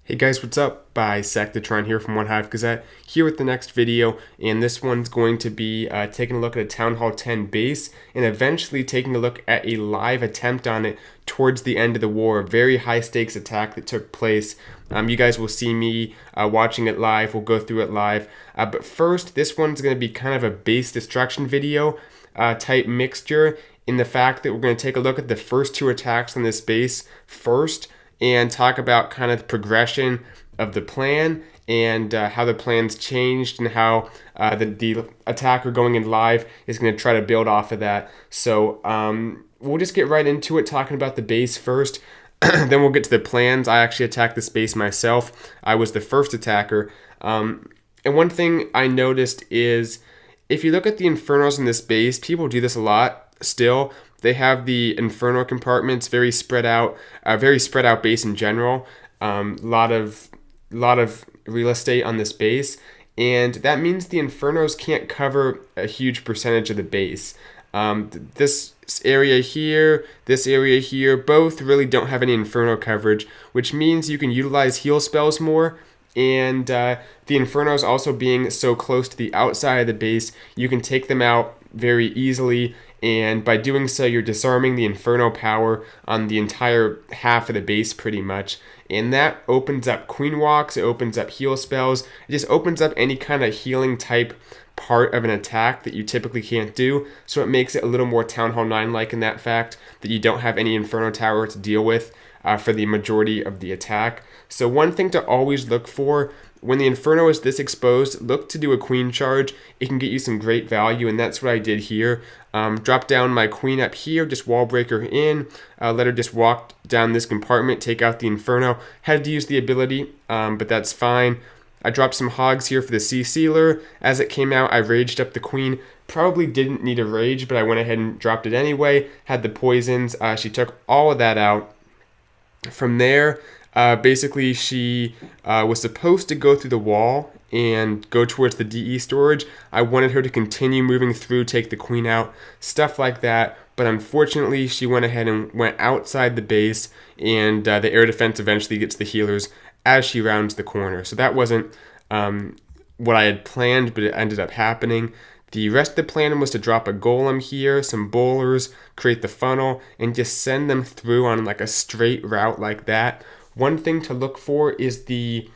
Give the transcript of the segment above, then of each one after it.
Hey guys, what's up? Bisectatron here from One Hive Gazette, here with the next video, and this one's going to be taking a look at a Town Hall 10 base, and eventually taking a look at a live attempt on it towards the end of the war, a very high stakes attack that took place. You guys will see me watching it live, we'll go through it live, but first, this one's going to be kind of a base destruction video type mixture, in the fact that we're going to take a look at the first two attacks on this base first, and talk about kind of the progression of the plan and how the plan's changed and how the attacker going in live is going to try to build off of that. So we'll just get right into it, talking about the base first. Then we'll get to the plans. I actually attacked this base myself. I was the first attacker. And one thing I noticed is, if you look at the infernos in this base, people do this a lot still. They have the inferno compartments very spread out base in general. Lot of real estate on this base, and that means the infernos can't cover a huge percentage of the base. This area here, both really don't have any inferno coverage, which means you can utilize heal spells more. And the infernos also being so close to the outside of the base, you can take them out very easily, and by doing so you're disarming the inferno power on the entire half of the base pretty much, and that opens up queen walks, it opens up heal spells, it just opens up any kind of healing type part of an attack that you typically can't do. So it makes it a little more Town Hall 9 like, in that fact that you don't have any inferno tower to deal with for the majority of the attack. So one thing to always look for when the inferno is this exposed, look to do a queen charge. It can get you some great value, and that's what I did here. Drop down my queen up here, just wall break her in, let her just walk down this compartment, take out the inferno. Had to use the ability, but that's fine. I dropped some hogs here for the sea sealer. As it came out, I raged up the queen. Probably didn't need a rage, but I went ahead and dropped it anyway. Had the poisons. She took all of that out. From there, basically she was supposed to go through the wall and go towards the DE storage. I wanted her to continue moving through, take the queen out, stuff like that. But unfortunately, she went ahead and went outside the base, and the air defense eventually gets the healers as she rounds the corner. So that wasn't what I had planned, but it ended up happening. The rest of the plan was to drop a golem here, some bowlers, create the funnel, and just send them through on like a straight route like that. One thing to look for is the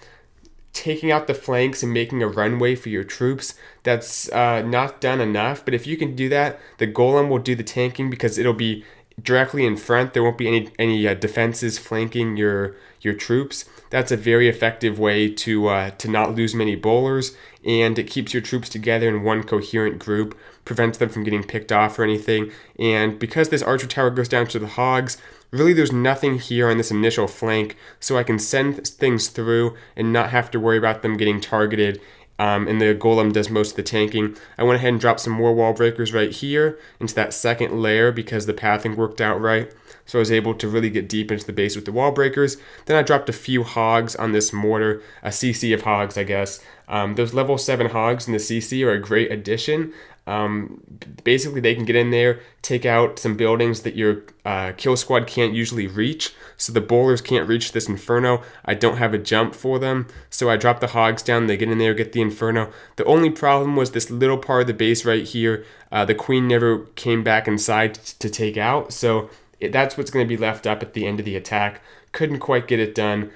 taking out the flanks and making a runway for your troops. That's not done enough, but if you can do that, the golem will do the tanking because it'll be directly in front. There won't be any defenses flanking your troops. That's a very effective way to not lose many bowlers, and it keeps your troops together in one coherent group, prevents them from getting picked off or anything. And because this archer tower goes down to the hogs, really there's nothing here on this initial flank, so I can send things through and not have to worry about them getting targeted. And the golem does most of the tanking. I went ahead and dropped some more wall breakers right here into that second layer because the pathing worked out right. So I was able to really get deep into the base with the wall breakers. Then I dropped a few hogs on this mortar, a CC of hogs, I guess. Those level 7 hogs in the CC are a great addition. Basically they can get in there, take out some buildings that your kill squad can't usually reach. So the bowlers can't reach this inferno. I don't have a jump for them, so I drop the hogs down, they get in there, get the inferno. The only problem was this little part of the base right here. The queen never came back inside to take out, so that's what's going to be left up at the end of the attack. Couldn't quite get it done.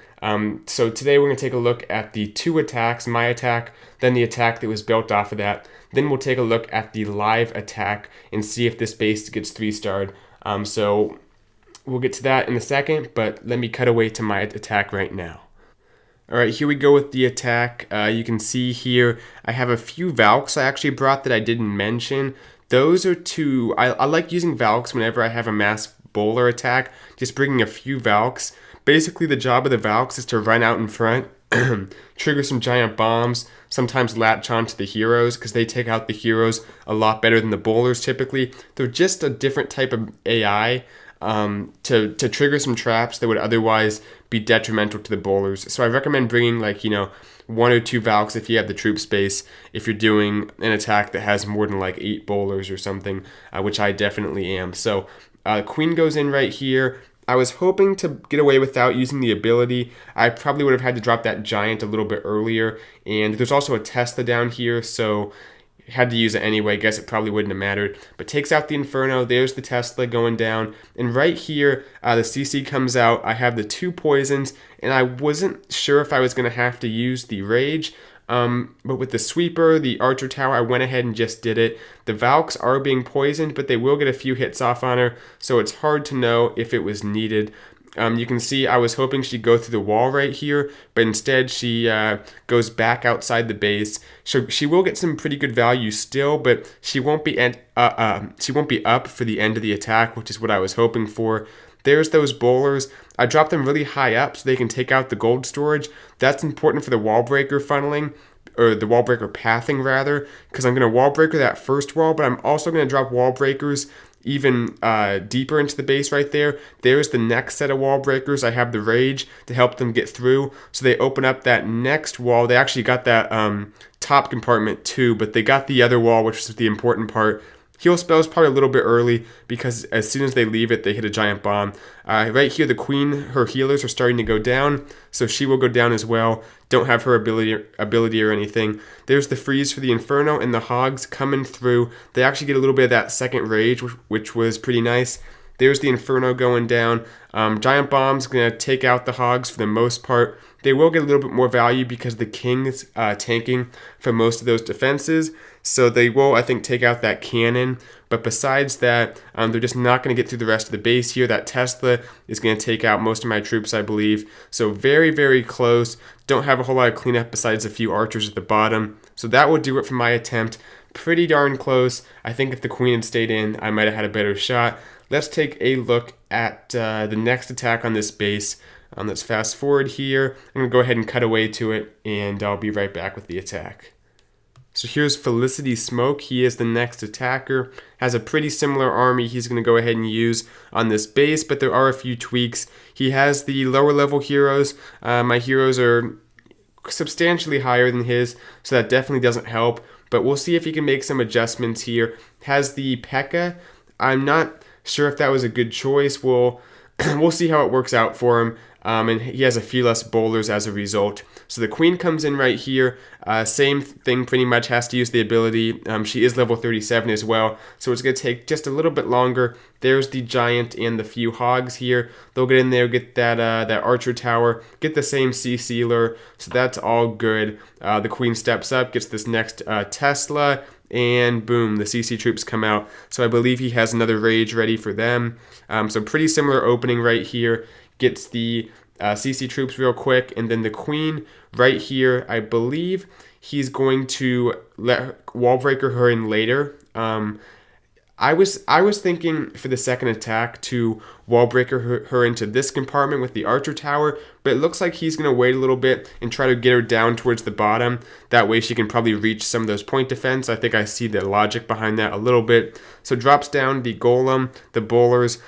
So today we're going to take a look at the two attacks, my attack, then the attack that was built off of that. Then we'll take a look at the live attack and see if this base gets 3-starred. So we'll get to that in a second, but let me cut away to my attack right now. Alright, here we go with the attack. You can see here I have a few Valks I actually brought that I didn't mention. Those are two. I like using Valks whenever I have a mass bowler attack, just bringing a few Valks. Basically the job of the Valks is to run out in front, trigger some giant bombs, sometimes latch on to the heroes because they take out the heroes a lot better than the bowlers typically. They're just a different type of AI to trigger some traps that would otherwise be detrimental to the bowlers. So I recommend bringing 1 or 2 Valks if you have the troop space, if you're doing an attack that has more than 8 bowlers or something, which I definitely am. So Queen goes in right here. I was hoping to get away without using the ability. I probably would have had to drop that giant a little bit earlier, and there's also a Tesla down here, so had to use it anyway. I guess it probably wouldn't have mattered. But takes out the Inferno. There's the Tesla going down. And right here, the CC comes out. I have the 2 poisons, and I wasn't sure if I was going to have to use the Rage. But with the Sweeper, the Archer Tower, I went ahead and just did it. The Valks are being poisoned, but they will get a few hits off on her, so it's hard to know if it was needed. You can see I was hoping she'd go through the wall right here, but instead she goes back outside the base. So she will get some pretty good value still, but she won't be up for the end of the attack, which is what I was hoping for. There's those bowlers. I dropped them really high up so they can take out the gold storage. That's important for the wall breaker funneling, or the wall breaker pathing rather, because I'm going to wall breaker that first wall, but I'm also going to drop wall breakers even deeper into the base right there. There's the next set of wall breakers. I have the Rage to help them get through, so they open up that next wall. They actually got that top compartment too, but they got the other wall, which is the important part. Heal spell is probably a little bit early because as soon as they leave it, they hit a giant bomb. Right here, the Queen, her healers are starting to go down, so she will go down as well. Don't have her ability or anything. There's the freeze for the Inferno, and the Hogs coming through. They actually get a little bit of that second Rage, which was pretty nice. There's the Inferno going down. Giant Bomb's going to take out the Hogs for the most part. They will get a little bit more value because the King's tanking for most of those defenses. So they will, I think, take out that cannon. But besides that, they're just not going to get through the rest of the base here. That Tesla is going to take out most of my troops, I believe. So very, very close. Don't have a whole lot of cleanup besides a few archers at the bottom. So that will do it for my attempt. Pretty darn close. I think if the Queen had stayed in, I might have had a better shot. Let's take a look at the next attack on this base. Let's fast forward here. I'm going to go ahead and cut away to it, and I'll be right back with the attack. So here's Felicity Smoke. He is the next attacker. Has a pretty similar army he's going to go ahead and use on this base, but there are a few tweaks. He has the lower level heroes. My heroes are substantially higher than his, so that definitely doesn't help. But we'll see if he can make some adjustments here. Has the P.E.K.K.A. I'm not sure if that was a good choice. We'll see how it works out for him. And he has a few less bowlers as a result. So the Queen comes in right here. Same thing, pretty much has to use the ability. She is level 37 as well, so it's going to take just a little bit longer. There's the Giant and the few Hogs here. They'll get in there, get that Archer Tower, get the same Sea Sealer, so that's all good. The Queen steps up, gets this next Tesla, and boom, the CC troops come out. So I believe he has another Rage ready for them. So pretty similar opening right here. Gets the CC troops real quick, and then the Queen right here, I believe he's going to let Wallbreaker her in later. I was thinking for the second attack to Wallbreaker her into this compartment with the Archer Tower, but it looks like he's going to wait a little bit and try to get her down towards the bottom. That way she can probably reach some of those point defense. I think I see the logic behind that a little bit. So drops down the Golem, the Bowlers,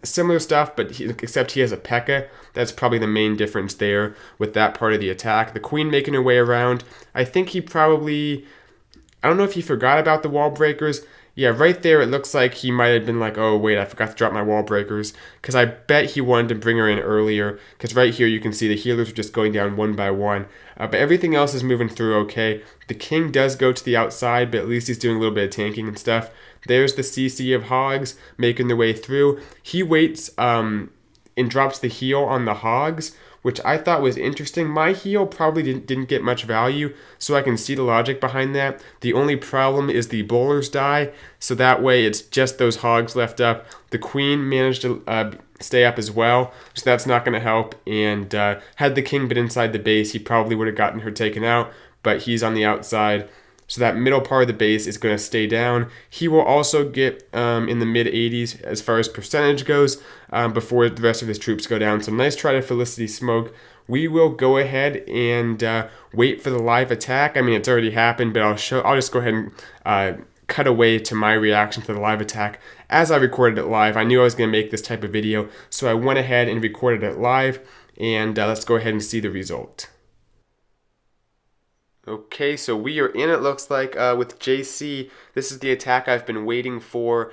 similar stuff, but except he has a P.E.K.K.A. That's probably the main difference there with that part of the attack. The Queen making her way around. I think he probably, I don't know if he forgot about the wall breakers. Yeah, right there it looks like he might have been like, oh wait, I forgot to drop my wall breakers, because I bet he wanted to bring her in earlier, because right here you can see the healers are just going down one by one. But everything else is moving through okay. The King does go to the outside, but at least he's doing a little bit of tanking and stuff. There's the CC of Hogs making their way through. He waits and drops the heal on the Hogs, which I thought was interesting. My heal probably didn't get much value, so I can see the logic behind that. The only problem is the bowlers die, so that way it's just those Hogs left up. The Queen managed to stay up as well, so that's not going to help. And had the King been inside the base, he probably would have gotten her taken out, but he's on the outside. So that middle part of the base is going to stay down. He will also get in the mid-80s as far as percentage goes before the rest of his troops go down. So nice try to Felicity Smoke. We will go ahead and wait for the live attack. I mean, it's already happened, but I'll just go ahead and cut away to my reaction to the live attack as I recorded it live. I knew I was going to make this type of video, so I went ahead and recorded it live. And let's go ahead and see the result. Okay, so we are in, it looks like, with JC. This is the attack I've been waiting for.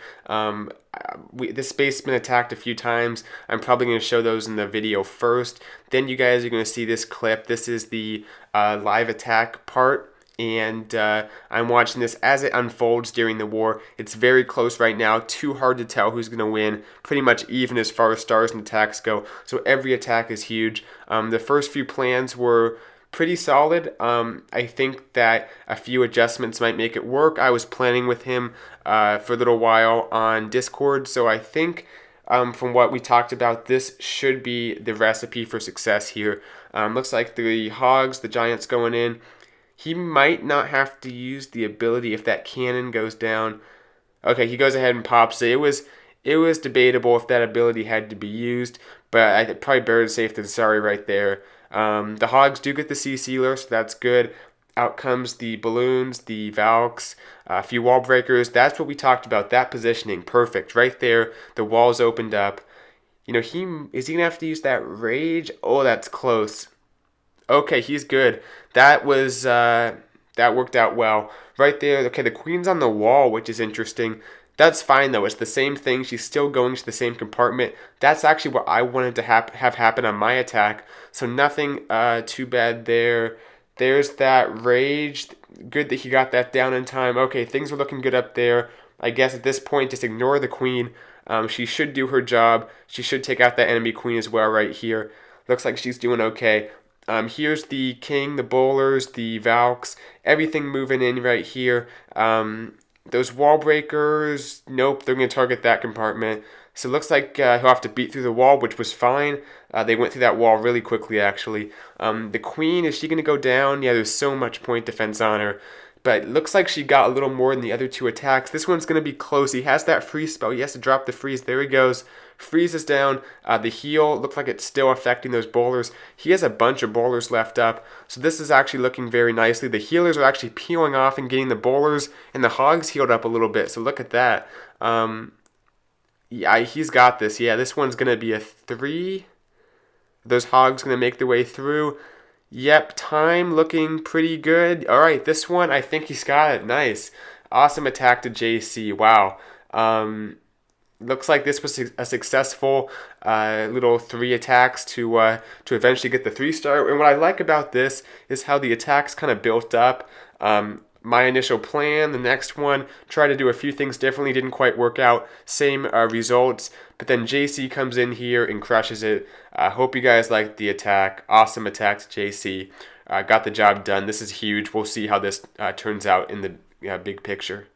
This base has been attacked a few times. I'm probably going to show those in the video first. Then you guys are going to see this clip. This is the live attack part. And I'm watching this as it unfolds during the war. It's very close right now. Too hard to tell who's going to win. Pretty much even as far as stars and attacks go. So every attack is huge. The first few plans were pretty solid. I think that a few adjustments might make it work. I was planning with him for a little while on Discord, so I think from what we talked about, this should be the recipe for success here. Looks like the hogs, the giants going in. He might not have to use the ability if that cannon goes down. Okay, he goes ahead and pops it. It was debatable if that ability had to be used, but I probably better safe than sorry right there. The hogs do get the sea sealer, so that's good. Out comes the balloons, the Valks, a few wall breakers. That's what we talked about, that positioning. Perfect. Right there, the walls opened up. You know, is he going to have to use that rage? Oh, that's close. Okay, he's good. That worked out well. Right there, okay, the queen's on the wall, which is interesting. That's fine, though. It's the same thing. She's still going to the same compartment. That's actually what I wanted to have happen on my attack. So nothing too bad there. There's that rage. Good that he got that down in time. Okay, things are looking good up there. I guess at this point, just ignore the queen. She should do her job. She should take out that enemy queen as well right here. Looks like she's doing okay. Here's the king, the bowlers, the Valks, everything moving in right here. Those wall breakers, nope, they're going to target that compartment. So it looks like he'll have to beat through the wall, which was fine. They went through that wall really quickly, actually. The queen, is she going to go down? Yeah, there's so much point defense on her. But it looks like she got a little more than the other two attacks. This one's going to be close. He has that freeze spell. He has to drop the freeze. There he goes. Freezes down. The heal looks like it's still affecting those bowlers. He has a bunch of bowlers left up. So this is actually looking very nicely. The healers are actually peeling off and getting the bowlers. And the hogs healed up a little bit. So look at that. Yeah, he's got this. Yeah, this one's going to be a 3. Those hogs going to make their way through. Yep, time looking pretty good. All right, this one, I think he's got it. Nice. Awesome attack to JC. Wow. Looks like this was a successful little 3 attacks to eventually get the 3-star. And what I like about this is how the attacks kind of built up. My initial plan, the next one, try to do a few things differently, didn't quite work out. Same results, but then JC comes in here and crushes it. I hope you guys liked the attack. Awesome attack to JC. Got the job done. This is huge. We'll see how this turns out in the big picture.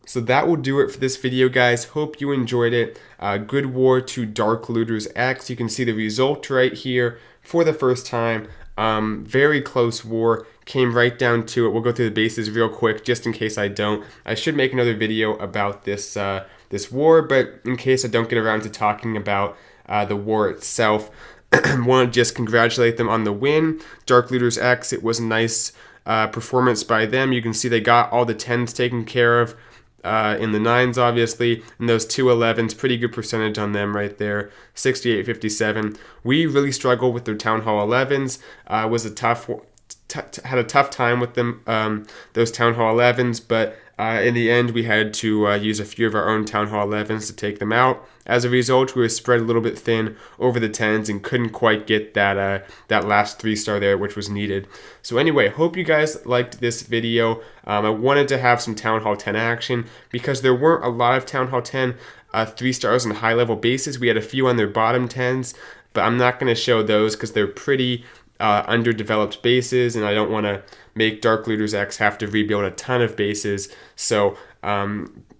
So that will do it for this video, guys. Hope you enjoyed it. Good war to Dark Looters X. You can see the result right here for the first time. Very close war. Came right down to it. We'll go through the bases real quick, just in case I don't. I should make another video about this this war, but in case I don't get around to talking about the war itself, want to just congratulate them on the win. Dark Looters X. It was a nice performance by them. You can see they got all the 10s taken care of. In the 9s, obviously, and those 2 11s, pretty good percentage on them right there, 68-57. We really struggled with their Town Hall 11s. Was a tough, had a tough time with them, those Town Hall 11s, but in the end, we had to use a few of our own Town Hall 11s to take them out. As a result, we were spread a little bit thin over the 10s and couldn't quite get that that last 3-star there, which was needed. So anyway, hope you guys liked this video. I wanted to have some Town Hall 10 action because there weren't a lot of Town Hall 10 3-stars and high-level bases. We had a few on their bottom 10s, but I'm not going to show those because they're pretty underdeveloped bases, and I don't want to make Dark Looters X have to rebuild a ton of bases. So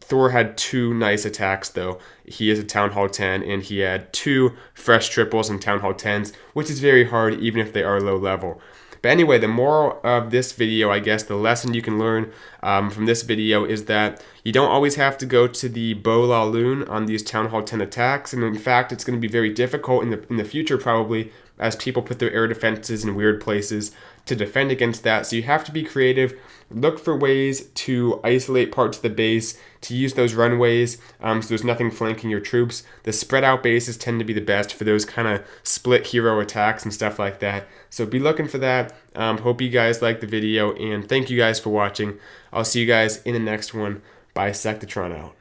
Thor had 2 nice attacks, though. He is a Town Hall 10, and he had 2 fresh triples and Town Hall 10s, which is very hard even if they are low level. But anyway, the moral of this video, I guess, the lesson you can learn from this video is that you don't always have to go to the Bo La Loon on these Town Hall 10 attacks, and in fact, it's going to be very difficult in the future probably as people put their air defenses in weird places. to defend against that. So you have to be creative. Look for ways to isolate parts of the base, to use those runways so there's nothing flanking your troops. The spread out bases tend to be the best for those kind of split hero attacks and stuff like that. So be looking for that. Hope you guys liked the video, and thank you guys for watching. I'll see you guys in the next one. Bisectatron out.